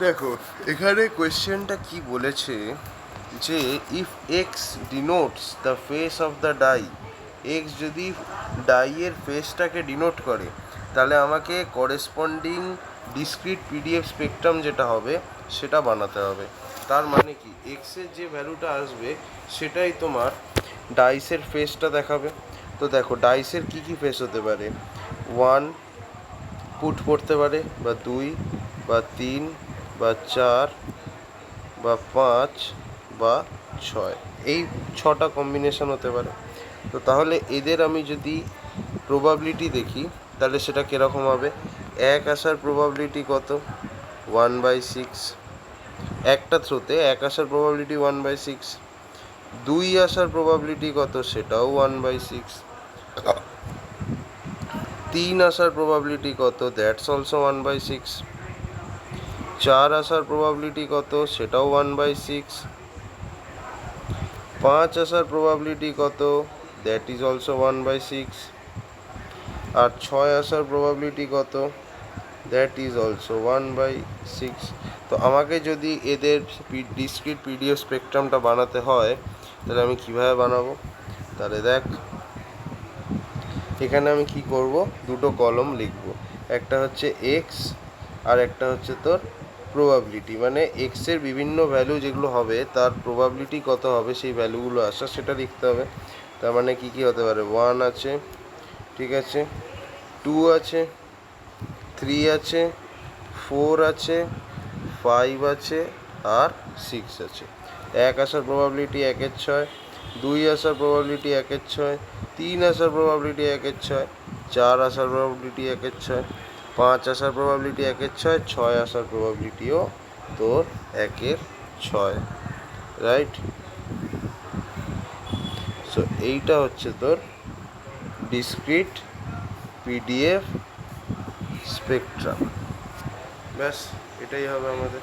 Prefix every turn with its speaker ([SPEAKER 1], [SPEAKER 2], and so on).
[SPEAKER 1] দেখো এখানে কোয়েশ্চেনটা কি বলেছে যে if X denotes the face of the die, X যদি ডাইয়ের ফেসটাকে ডিনোট করে তাহলে আমাকে করেসপন্ডিং ডিসক্রিট পিডিএফ স্পেকট্রাম যেটা হবে সেটা বানাতে হবে। তার মানে কি এক্সের যে ভ্যালুটা আসবে সেটাই তোমার ডাইসের ফেসটা দেখাবে। তো দেখো ডাইসের কি কি ফেস হতে পারে, 1 পুট পড়তে পারে, বা 2 বা 3 বা 4 বা 5 বা 6, এই 6টা কম্বিনেশন হতে পারে। তো তাহলে এদের আমি যদি প্রবাবিলিটি দেখি তাহলে সেটা কীরকম হবে, 1 আসার প্রবাবিলিটি কত, 1/6, একটা থ্রোতে 1 আসার প্রবাবিলিটি 1/6, 2 আসার প্রবাবিলিটি কত সেটাও 1/6, 3 আসার প্রবাবিলিটি কত, দ্যাটস অলসো 1/6, 4 আসার প্রবাবিলিটি কত সেটাও 1/6, 5 আসার প্রবাবিলিটি কত, দ্যাট ইজ অলসো 1/6, আর 6 আসার প্রবাবিলিটি কত, দ্যাট ইজ অলসো 1/6। তো আমাকে যদি এদের ডিসক্রিট পিডিএফ স্পেকট্রামটা বানাতে হয় তাহলে আমি কিভাবে বানাবো, তাহলে দেখ এখানে আমি কি করব, দুটো কলম লিখব, একটা হচ্ছে এক্স আর একটা হচ্ছে তোর প্রবাবিলিটি, মানে এক্সের বিভিন্ন ভ্যালু যেগুলো হবে তার প্রবাবিলিটি কত হবে সেই ভ্যালুগুলো আসা সেটা লিখতে হবে। তার মানে কি কি হতে পারে, 1 আছে, ঠিক আছে, 2 আছে, 3 আছে, 4 আছে, 5 আছে, আর 6 আছে। 1 আসার প্রবাবিলিটি 1/6, 2 আসার প্রবাবিলিটি 1/6, 3 আসার প্রবাবিলিটি 1/6, 4 আসার প্রবাবিলিটি 1/6, 5 আসার প্রবাবিলিটি 1/6, 6 আসার প্রবাবিলিটিও তোর 1/6, রাইট। সো এইটা হচ্ছে তোর ডিসক্রিট পিডিএফ স্পেকট্রাম। ব্যাস এটাই হবে আমাদের।